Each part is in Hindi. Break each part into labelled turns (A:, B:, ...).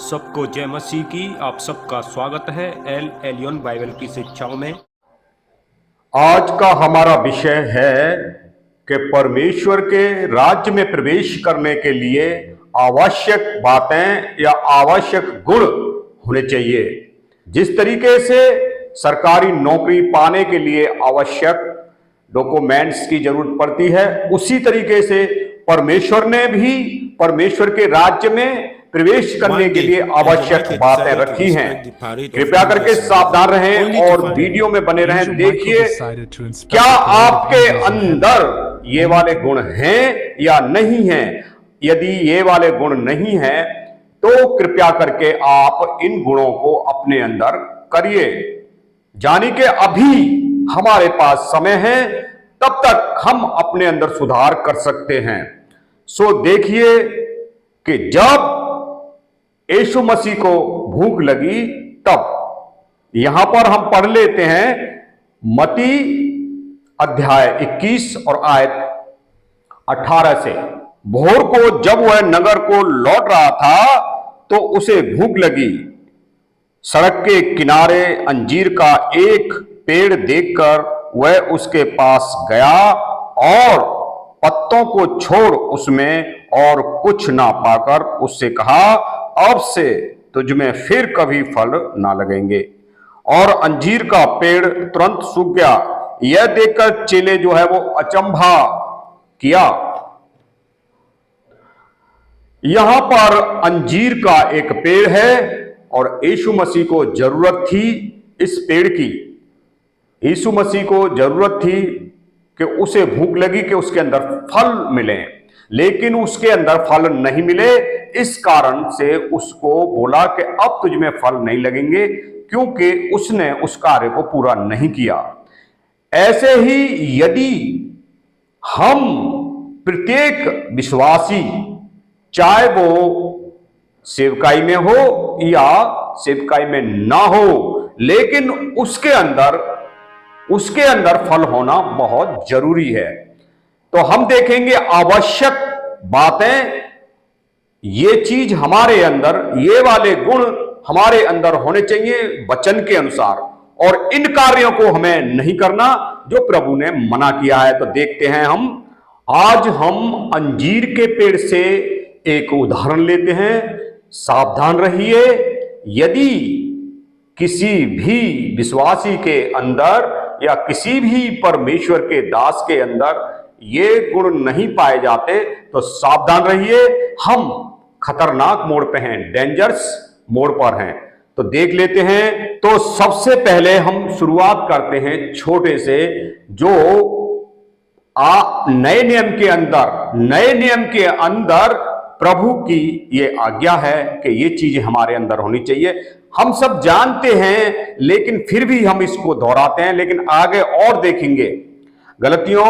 A: सबको जय मसीह की। आप सबका स्वागत है एल एलियन बाइबल की शिक्षाओं में।
B: आज का हमारा विषय है कि परमेश्वर के राज्य में प्रवेश करने के लिए आवश्यक बातें या आवश्यक गुण होने चाहिए। जिस तरीके से सरकारी नौकरी पाने के लिए आवश्यक डॉक्यूमेंट्स की जरूरत पड़ती है, उसी तरीके से परमेश्वर ने भी परमेश्वर के राज्य में प्रवेश करने के लिए आवश्यक बातें रखी हैं। कृपया करके सावधान रहें और वीडियो में बने रहें। देखिए क्या आपके अंदर ये वाले गुण हैं या नहीं हैं। यदि ये वाले गुण नहीं हैं तो कृपया करके आप इन गुणों को अपने अंदर करिए। जानी कि अभी हमारे पास समय है, तब तक हम अपने अंदर सुधार कर सकते हैं। सो देखिए कि जब यीशु मसीह को भूख लगी, तब यहां पर हम पढ़ लेते हैं मत्ती अध्याय 21 और आयत 18 से। भोर को जब वह नगर को लौट रहा था तो उसे भूख लगी। सड़क के किनारे अंजीर का एक पेड़ देखकर वह उसके पास गया और पत्तों को छोड़ उसमें और कुछ ना पाकर उससे कहा, अब से तुझमें फिर कभी फल ना लगेंगे। और अंजीर का पेड़ तुरंत सूख गया। यह देखकर चेले जो है वो अचंभा किया। यहां पर अंजीर का एक पेड़ है और यीशु मसीह को जरूरत थी इस पेड़ की। यीशु मसीह को जरूरत थी कि उसे भूख लगी कि उसके अंदर फल मिले, लेकिन उसके अंदर फल नहीं मिले। इस कारण से उसको बोला कि अब तुझमें फल नहीं लगेंगे, क्योंकि उसने उस कार्य को पूरा नहीं किया। ऐसे ही यदि हम प्रत्येक विश्वासी, चाहे वो सेवकाई में हो या सेवकाई में ना हो, लेकिन उसके अंदर फल होना बहुत जरूरी है। तो हम देखेंगे आवश्यक बातें, ये चीज हमारे अंदर, ये वाले गुण हमारे अंदर होने चाहिए वचन के अनुसार, और इन कार्यों को हमें नहीं करना जो प्रभु ने मना किया है। तो देखते हैं आज हम अंजीर के पेड़ से एक उदाहरण लेते हैं। सावधान रहिए, यदि किसी भी विश्वासी के अंदर या किसी भी परमेश्वर के दास के अंदर ये गुण नहीं पाए जाते तो सावधान रहिए, हम खतरनाक मोड़ पे हैं, डेंजरस मोड़ पर हैं। तो देख लेते हैं। तो सबसे पहले हम शुरुआत करते हैं छोटे से, जो नए नियम के अंदर प्रभु की ये आज्ञा है कि ये चीजें हमारे अंदर होनी चाहिए। हम सब जानते हैं, लेकिन फिर भी हम इसको दोहराते हैं। लेकिन आगे और देखेंगे, गलतियों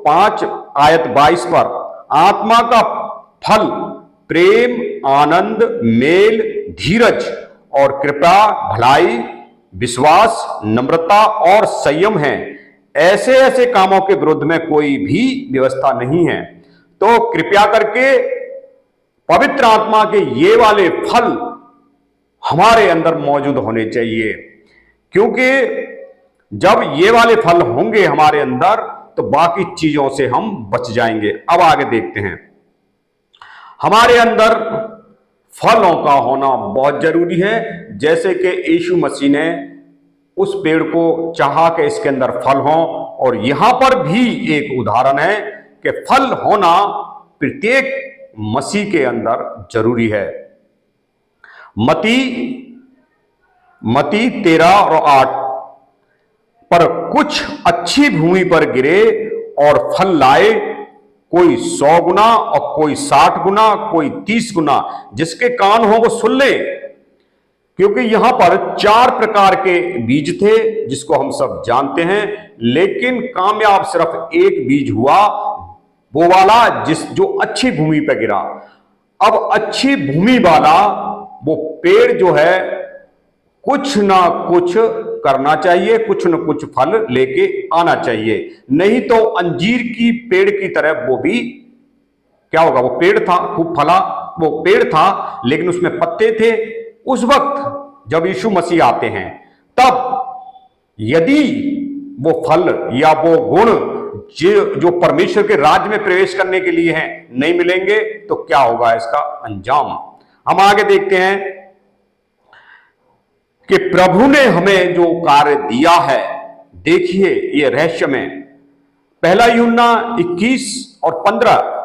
B: 5 आयत 22 पर, आत्मा का फल प्रेम, आनंद, मेल, धीरज और कृपा, भलाई, विश्वास, नम्रता और संयम है। ऐसे ऐसे कामों के विरुद्ध में कोई भी व्यवस्था नहीं है। तो कृपया करके पवित्र आत्मा के ये वाले फल हमारे अंदर मौजूद होने चाहिए, क्योंकि जब ये वाले फल होंगे हमारे अंदर तो बाकी चीजों से हम बच जाएंगे। अब आगे देखते हैं। हमारे अंदर फलों का होना बहुत जरूरी है। जैसे कि यीशु मसीह ने उस पेड़ को चाहा कि इसके अंदर फल हो, और यहां पर भी एक उदाहरण है कि फल होना प्रत्येक मसीह के अंदर जरूरी है। मत्ती 13 और 8 पर कुछ अच्छी भूमि पर गिरे और फल लाए, कोई 100 गुना और कोई 60 गुना, कोई 30 गुना। जिसके कान हो वो सुन ले। क्योंकि यहां पर 4 प्रकार के बीज थे जिसको हम सब जानते हैं, लेकिन कामयाब सिर्फ एक बीज हुआ, वो वाला जो अच्छी भूमि पर गिरा। अब अच्छी भूमि वाला वो पेड़ जो है कुछ ना कुछ करना चाहिए, कुछ न कुछ फल लेके आना चाहिए, नहीं तो अंजीर की पेड़ की तरह वो भी क्या होगा। वो पेड़ था, खूब फला, वो पेड़ था, लेकिन उसमें पत्ते थे, उस वक्त जब यीशु मसीह आते हैं, तब यदि वो फल या वो गुण जो परमेश्वर के राज्य में प्रवेश करने के लिए हैं नहीं मिलेंगे, तो क्या होगा इसका अंजाम। हम आगे देखते हैं कि प्रभु ने हमें जो कार्य दिया है, देखिए ये रहस्य में पहला यूहन्ना 21 और 15।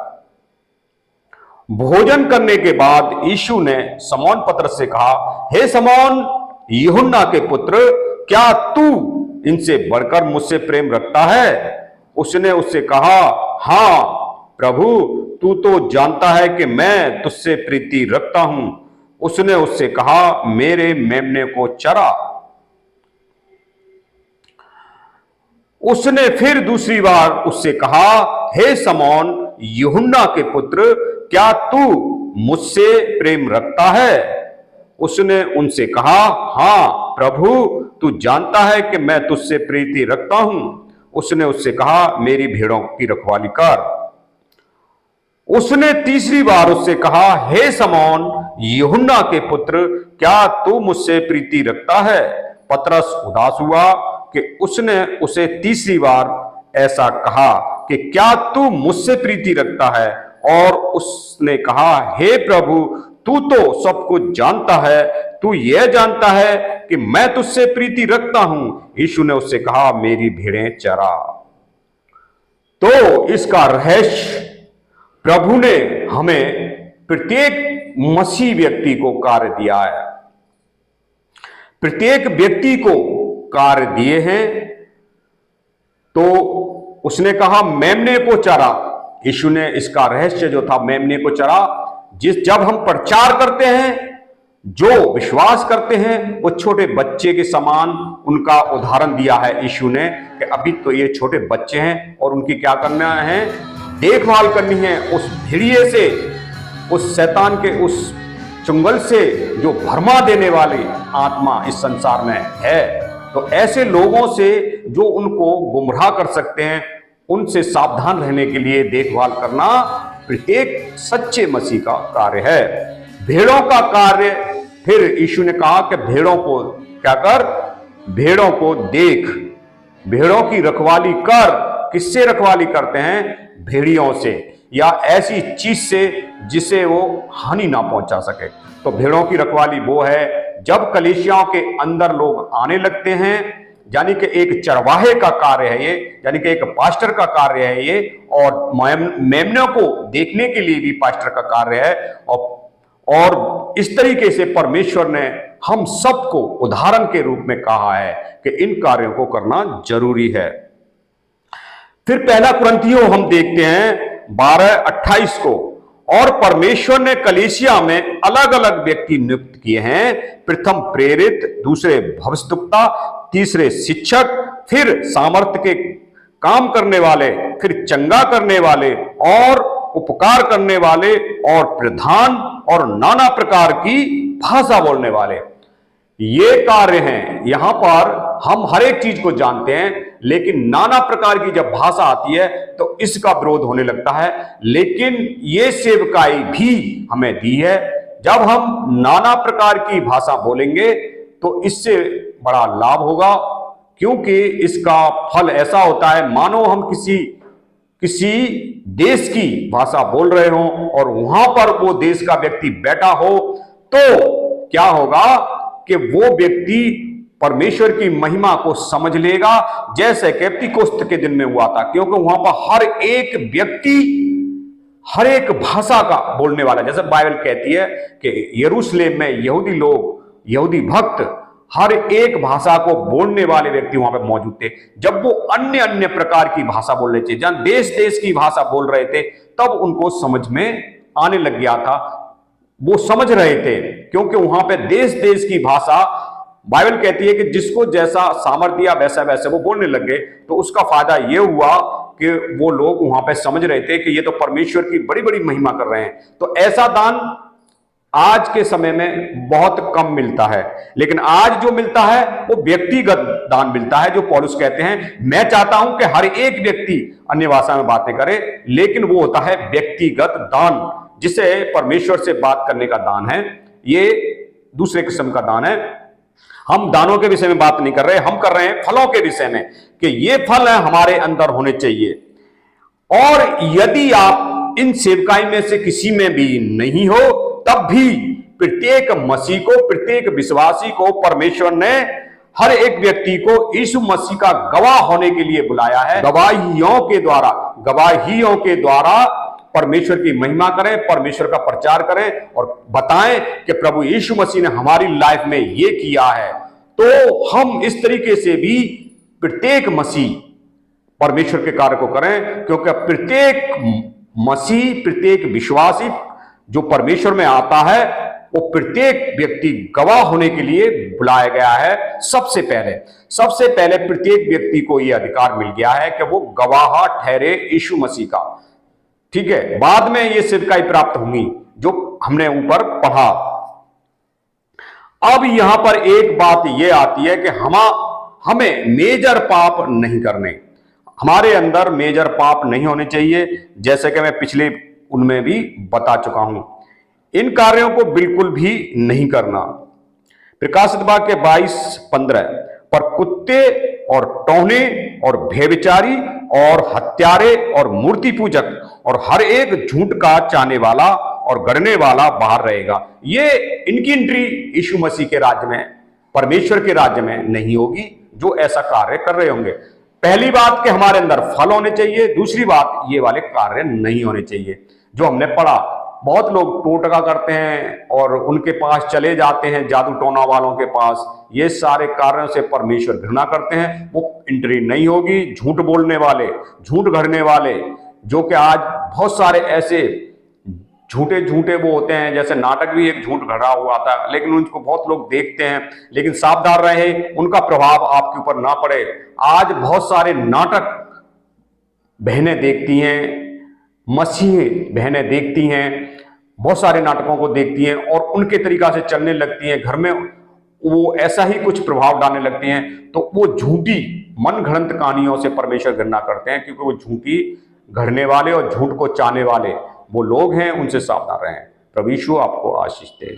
B: भोजन करने के बाद यीशु ने शमौन पतरस से कहा, हे शमौन यूहन्ना के पुत्र, क्या तू इनसे बढ़कर मुझसे प्रेम रखता है? उसने उससे कहा, हां प्रभु, तू तो जानता है कि मैं तुझसे प्रीति रखता हूं। उसने उससे कहा, मेरे मेमने को चरा। उसने फिर दूसरी बार उससे कहा, हे शमौन यूहन्ना के पुत्र, क्या तू मुझसे प्रेम रखता है? उसने उनसे कहा, हां प्रभु, तू जानता है कि मैं तुझसे प्रीति रखता हूं। उसने उससे कहा, मेरी भेड़ों की रखवाली कर। उसने तीसरी बार उससे कहा, हे शमौन यूहन्ना के पुत्र, क्या तू मुझसे प्रीति रखता है? पतरस उदास हुआ कि उसने उसे तीसरी बार ऐसा कहा कि क्या तू मुझसे प्रीति रखता है? और उसने कहा, हे प्रभु, तू तो सब कुछ जानता है, तू यह जानता है कि मैं तुझसे प्रीति रखता हूं। यीशु ने उससे कहा, मेरी भेड़ें चरा। तो इसका रहस्य प्रभु ने हमें प्रत्येक मसीह व्यक्ति को कार्य दिया है, प्रत्येक व्यक्ति को कार्य दिए हैं। तो उसने कहा, मेमने को चरा। यीशु ने इसका रहस्य जो था, मेमने को चरा। जब हम प्रचार करते हैं, जो विश्वास करते हैं, वो छोटे बच्चे के समान उनका उदाहरण दिया है यीशु ने कि अभी तो ये छोटे बच्चे हैं और उनकी क्या करना है, देखभाल करनी है उस भेड़िए से, उस शैतान के उस चुंगल से जो भरमा देने वाली आत्मा इस संसार में है। तो ऐसे लोगों से जो उनको गुमराह कर सकते हैं, उनसे सावधान रहने के लिए देखभाल करना प्रत्येक सच्चे मसीह का कार्य है। भेड़ों का कार्य, फिर यीशु ने कहा कि भेड़ों को क्या कर, भेड़ों को देख, भेड़ों की रखवाली कर। किससे रखवाली करते हैं? भेड़ियों से, या ऐसी चीज से जिसे वो हानि ना पहुंचा सके। तो भेड़ों की रखवाली वो है जब कलीसियाओं के अंदर लोग आने लगते हैं, यानी कि एक चरवाहे का कार्य है ये, यानी कि एक पास्टर का कार्य है ये, और मेमनों को देखने के लिए भी पास्टर का कार्य है। और इस तरीके से परमेश्वर ने हम सबको उदाहरण के रूप में कहा है कि इन कार्यों को करना जरूरी है। फिर पहला कुरिन्थियों हम देखते हैं 12:28 को, और परमेश्वर ने कलीसिया में अलग अलग व्यक्ति नियुक्त किए हैं, प्रथम प्रेरित, दूसरे भविष्यद्वक्ता, तीसरे शिक्षक, फिर सामर्थ्य के काम करने वाले, फिर चंगा करने वाले और उपकार करने वाले, और प्रधान और नाना प्रकार की भाषा बोलने वाले। ये कार्य हैं। यहां पर हम हर एक चीज को जानते हैं, लेकिन नाना प्रकार की जब भाषा आती है तो इसका विरोध होने लगता है। लेकिन ये सेवकाई भी हमें दी है। जब हम नाना प्रकार की भाषा बोलेंगे तो इससे बड़ा लाभ होगा, क्योंकि इसका फल ऐसा होता है मानो हम किसी देश की भाषा बोल रहे हो और वहां पर वो देश का व्यक्ति बैठा हो, तो क्या होगा कि वो व्यक्ति परमेश्वर की महिमा को समझ लेगा, जैसे कि पेंतिकोस्त के दिन में हुआ था। क्योंकि वहां पर हर एक व्यक्ति हर एक भाषा का बोलने वाला, जैसे बाइबल कहती है कि यरूशलेम में यहूदी लोग, यहूदी भक्त हर एक भाषा को बोलने वाले व्यक्ति वहां पर मौजूद थे। जब वो अन्य अन्य प्रकार की भाषा बोल रहे थे, जहां देश देश की भाषा बोल रहे थे, तब उनको समझ में आने लग गया था, वो समझ रहे थे। क्योंकि वहां पे देश देश की भाषा, बाइबल कहती है कि जिसको जैसा सामर्थ्य दिया वैसा वैसे वो बोलने लग गए। तो उसका फायदा ये हुआ कि वो लोग वहां पे समझ रहे थे कि ये तो परमेश्वर की बड़ी बड़ी महिमा कर रहे हैं। तो ऐसा दान आज के समय में बहुत कम मिलता है, लेकिन आज जो मिलता है वो व्यक्तिगत दान मिलता है, जो पौलुस कहते हैं, मैं चाहता हूं कि हर एक व्यक्ति अन्य भाषा में बातें करे, लेकिन वो होता है व्यक्तिगत दान, जिसे परमेश्वर से बात करने का दान है। ये दूसरे किस्म का दान है। हम दानों के विषय में बात नहीं कर रहे, हम कर रहे हैं फलों के विषय में कि ये फल है हमारे अंदर होने चाहिए। और यदि आप इन सेवकाई में से किसी में भी नहीं हो, तब भी प्रत्येक मसीह को, प्रत्येक विश्वासी को परमेश्वर ने, हर एक व्यक्ति को यीशु मसीह का गवाह होने के लिए बुलाया है। गवाहियों के द्वारा परमेश्वर की महिमा करें, परमेश्वर का प्रचार करें और बताएं कि प्रभु यीशु मसीह ने हमारी लाइफ में ये किया है। तो हम इस तरीके से भी प्रत्येक मसीह परमेश्वर के कार्य को करें, क्योंकि प्रत्येक मसीह, प्रत्येक विश्वासी जो परमेश्वर में आता है, वो प्रत्येक व्यक्ति गवाह होने के लिए बुलाया गया है। सबसे पहले प्रत्येक व्यक्ति को यह अधिकार मिल गया है कि वो गवाह ठहरे यीशु मसीह का। ठीक है, बाद में ये सेवकाई प्राप्त होंगी जो हमने ऊपर पढ़ा। अब यहां पर एक बात ये आती है कि हमें मेजर पाप नहीं करने, हमारे अंदर मेजर पाप नहीं होने चाहिए, जैसे कि मैं पिछले उनमें भी बता चुका हूं। इन कार्यों को बिल्कुल भी नहीं करना। प्रकाशित वाक्य 22:15 पर कुत्ते और टौने और व्यभिचारी और हत्यारे और मूर्ति पूजक और हर एक झूठ का चाहने वाला और गढ़ने वाला बाहर रहेगा। ये इनकी एंट्री यीशु मसीह के राज्य में, परमेश्वर के राज्य में नहीं होगी, जो ऐसा कार्य कर रहे होंगे। पहली बात कि हमारे अंदर फल होने चाहिए, दूसरी बात ये वाले कार्य नहीं होने चाहिए जो हमने पढ़ा। बहुत लोग टोटका करते हैं और उनके पास चले जाते हैं, जादू टोना वालों के पास। ये सारे कार्यों से परमेश्वर घृणा करते हैं, वो एंट्री नहीं होगी। झूठ बोलने वाले, झूठ गढ़ने वाले, जो कि आज बहुत सारे ऐसे झूठे वो होते हैं, जैसे नाटक भी एक झूठ गढ़ा हुआ था, लेकिन उनको बहुत लोग देखते हैं। लेकिन सावधान रहे, उनका प्रभाव आपके ऊपर ना पड़े। आज बहुत सारे नाटक बहनें देखती हैं, मसीह बहनें देखती हैं, बहुत सारे नाटकों को देखती हैं और उनके तरीका से चलने लगती हैं। घर में वो ऐसा ही कुछ प्रभाव डालने लगती हैं, तो वो झूठी मन घड़ंत कहानियों से परमेश्वर घृणा करते हैं, क्योंकि वो झूठी गढ़ने वाले और झूठ को चाहने वाले वो लोग हैं। उनसे सावधान रहें। प्रभु यीशु आपको आशीष दे।